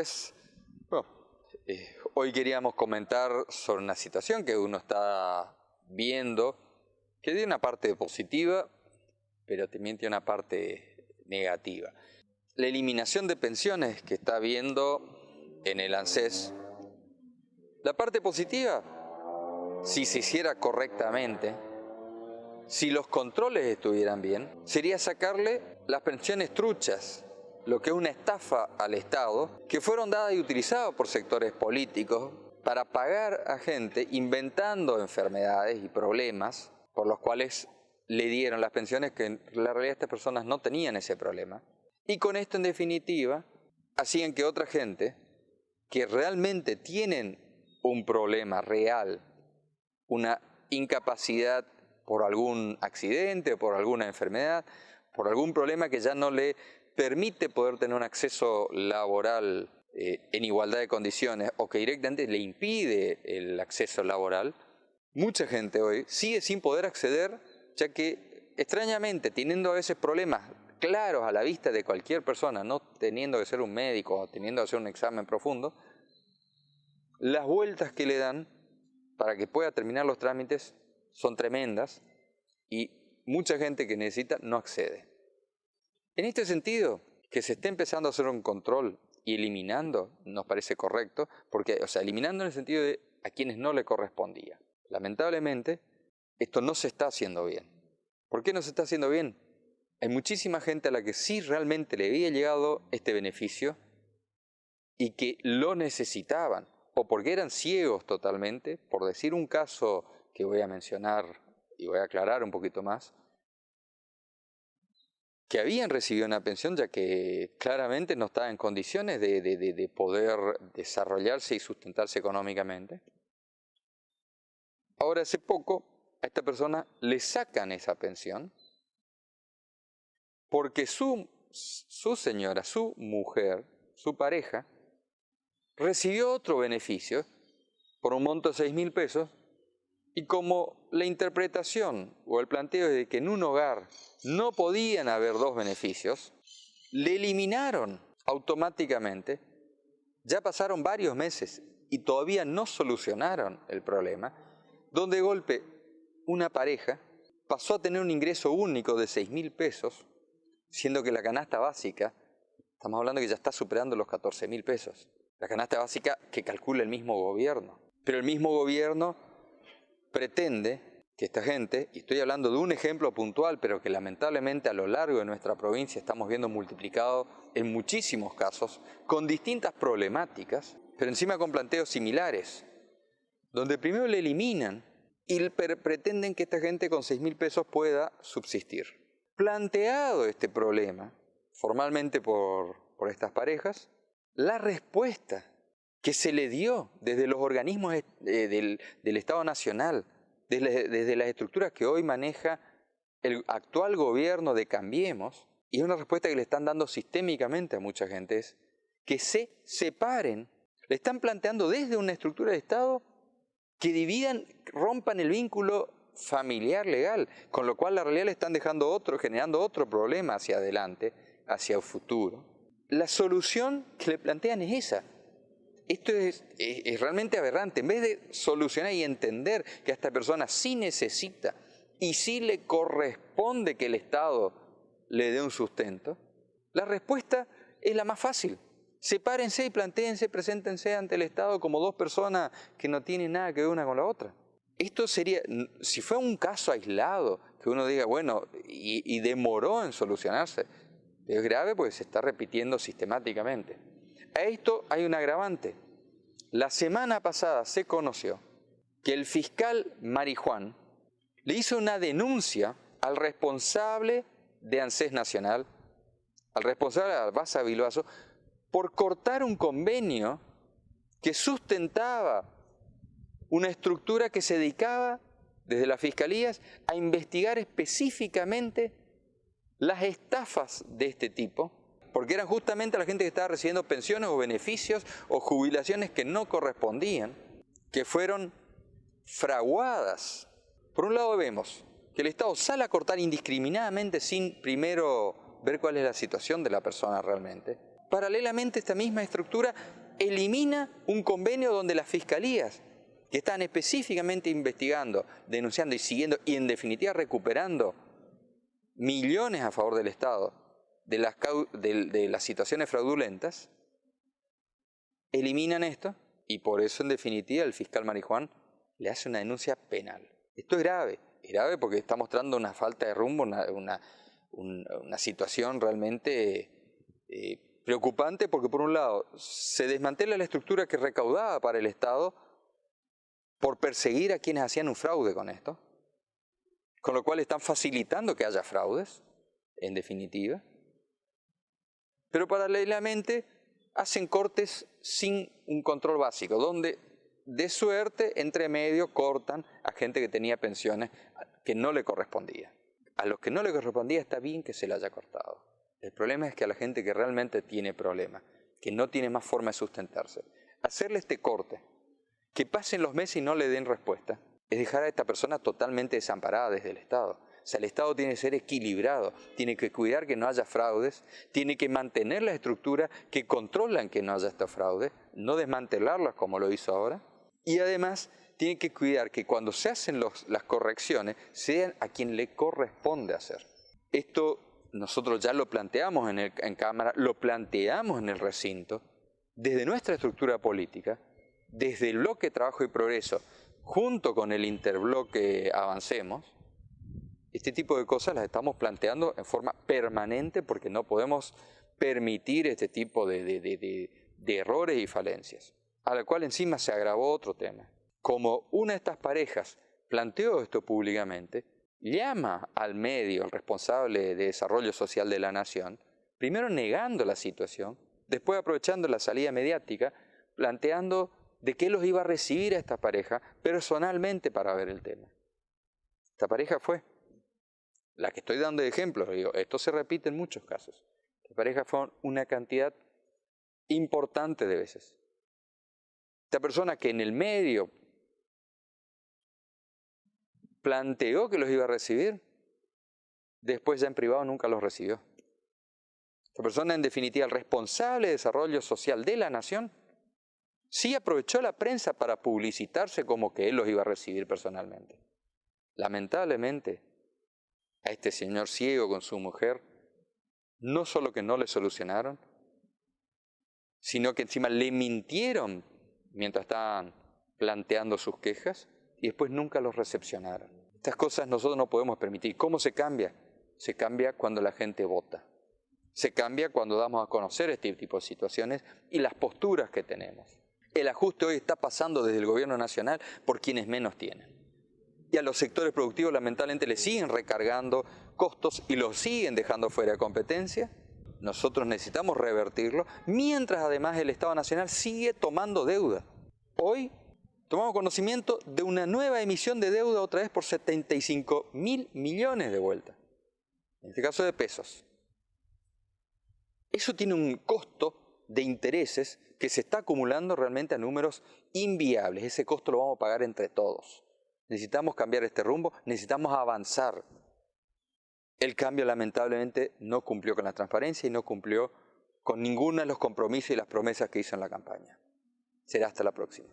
tardes. Bueno, hoy queríamos comentar sobre una situación que uno está viendo, que tiene una parte positiva, pero también tiene una parte negativa. La eliminación de pensiones que está habiendo en el ANSES. La parte positiva, si se hiciera correctamente, si los controles estuvieran bien, sería sacarle las pensiones truchas, lo que es una estafa al Estado, que fueron dadas y utilizadas por sectores políticos para pagar a gente inventando enfermedades y problemas por los cuales le dieron las pensiones, que en la realidad estas personas no tenían ese problema. Y con esto, en definitiva, hacían que otra gente que realmente tienen un problema real, una incapacidad por algún accidente, por alguna enfermedad, por algún problema que ya no le permite poder tener un acceso laboral en igualdad de condiciones o que directamente le impide el acceso laboral, mucha gente hoy sigue sin poder acceder, ya que extrañamente, teniendo a veces problemas claros a la vista de cualquier persona, no teniendo que ser un médico o teniendo que hacer un examen profundo, las vueltas que le dan para que pueda terminar los trámites son tremendas y mucha gente que necesita no accede. En este sentido, que se esté empezando a hacer un control y eliminando nos parece correcto, porque, eliminando en el sentido de a quienes no le correspondía. Lamentablemente, esto no se está haciendo bien. ¿Por qué no se está haciendo bien? Hay muchísima gente a la que sí realmente le había llegado este beneficio y que lo necesitaban, o porque eran ciegos totalmente, por decir un caso que voy a mencionar y voy a aclarar un poquito más, que habían recibido una pensión ya que claramente no estaban en condiciones de poder desarrollarse y sustentarse económicamente. Ahora, hace poco, a esta persona le sacan esa pensión porque su señora, su mujer, su pareja, recibió otro beneficio por un monto de 6.000 pesos y como la interpretación o el planteo es de que en un hogar no podían haber dos beneficios, le eliminaron automáticamente. Ya pasaron varios meses y todavía no solucionaron el problema, donde de golpe una pareja pasó a tener un ingreso único de 6.000 pesos, siendo que la canasta básica, estamos hablando que ya está superando los 14.000 pesos. La canasta básica que calcula el mismo gobierno. Pero el mismo gobierno pretende que esta gente, y estoy hablando de un ejemplo puntual, pero que lamentablemente a lo largo de nuestra provincia estamos viendo multiplicado en muchísimos casos, con distintas problemáticas, pero encima con planteos similares, donde primero le eliminan y pretenden que esta gente con 6.000 pesos pueda subsistir. Planteado este problema formalmente por estas parejas, la respuesta que se le dio desde los organismos del Estado Nacional, desde las estructuras que hoy maneja el actual gobierno de Cambiemos, y es una respuesta que le están dando sistémicamente a mucha gente, es que se separen. Le están planteando desde una estructura de Estado que dividan, rompan el vínculo familiar legal, con lo cual la realidad le están generando otro problema hacia adelante, hacia el futuro. La solución que le plantean es esa. Esto es realmente aberrante. En vez de solucionar y entender que a esta persona sí necesita y sí le corresponde que el Estado le dé un sustento, la respuesta es la más fácil. Sepárense y plantéense, preséntense ante el Estado como dos personas que no tienen nada que ver una con la otra. Esto sería, si fue un caso aislado, que uno diga, bueno, y demoró en solucionarse, es grave porque se está repitiendo sistemáticamente. A esto hay un agravante. La semana pasada se conoció que el fiscal Marijuán le hizo una denuncia al responsable de ANSES Nacional, al responsable de Albasa Bilbaso, por cortar un convenio que sustentaba una estructura que se dedicaba desde las fiscalías a investigar específicamente las estafas de este tipo, porque eran justamente la gente que estaba recibiendo pensiones o beneficios o jubilaciones que no correspondían, que fueron fraguadas. Por un lado vemos que el Estado sale a cortar indiscriminadamente sin primero ver cuál es la situación de la persona realmente. Paralelamente, esta misma estructura elimina un convenio donde las fiscalías, que están específicamente investigando, denunciando y siguiendo y en definitiva recuperando millones a favor del Estado de las situaciones fraudulentas, eliminan esto y por eso en definitiva el fiscal Marijuán le hace una denuncia penal. Esto es grave porque está mostrando una falta de rumbo, una situación realmente preocupante, porque por un lado se desmantela la estructura que recaudaba para el Estado por perseguir a quienes hacían un fraude con esto, con lo cual están facilitando que haya fraudes, en definitiva, pero paralelamente hacen cortes sin un control básico, donde de suerte entre medio cortan a gente que tenía pensiones que no le correspondía. A los que no le correspondía está bien que se le haya cortado. El problema es que a la gente que realmente tiene problemas, que no tiene más forma de sustentarse, hacerle este corte, que pasen los meses y no le den respuesta, es dejar a esta persona totalmente desamparada desde el Estado. O sea, el Estado tiene que ser equilibrado, tiene que cuidar que no haya fraudes, tiene que mantener la estructura que controlan que no haya estos fraudes, no desmantelarlas como lo hizo ahora, y además tiene que cuidar que cuando se hacen las correcciones sean a quien le corresponde hacer. Esto nosotros ya lo planteamos en Cámara, lo planteamos en el recinto, desde nuestra estructura política, desde el bloque Trabajo y Progreso, junto con el interbloque Avancemos. Este tipo de cosas las estamos planteando en forma permanente porque no podemos permitir este tipo de errores y falencias. A la cual encima se agravó otro tema. Como una de estas parejas planteó esto públicamente, llama al medio, al responsable de desarrollo social de la nación, primero negando la situación, después aprovechando la salida mediática, planteando de que los iba a recibir a esta pareja personalmente para ver el tema. Esta pareja fue la que estoy dando de ejemplo, digo, esto se repite en muchos casos. Esta pareja fue una cantidad importante de veces. Esta persona que en el medio planteó que los iba a recibir, después ya en privado nunca los recibió. Esta persona, en definitiva, el responsable de desarrollo social de la nación, sí aprovechó la prensa para publicitarse como que él los iba a recibir personalmente. Lamentablemente, a este señor ciego con su mujer, no solo que no le solucionaron, sino que encima le mintieron mientras estaban planteando sus quejas y después nunca los recepcionaron. Estas cosas nosotros no podemos permitir. ¿Cómo se cambia? Se cambia cuando la gente vota. Se cambia cuando damos a conocer este tipo de situaciones y las posturas que tenemos. El ajuste hoy está pasando desde el gobierno nacional por quienes menos tienen. Y a los sectores productivos lamentablemente les siguen recargando costos y los siguen dejando fuera de competencia. Nosotros necesitamos revertirlo, mientras además el Estado Nacional sigue tomando deuda. Hoy tomamos conocimiento de una nueva emisión de deuda otra vez por 75.000 millones de vuelta, en este caso de pesos. Eso tiene un costo de intereses que se está acumulando realmente a números inviables. Ese costo lo vamos a pagar entre todos. Necesitamos cambiar este rumbo, necesitamos avanzar. El cambio lamentablemente no cumplió con la transparencia y no cumplió con ninguno de los compromisos y las promesas que hizo en la campaña. Será hasta la próxima.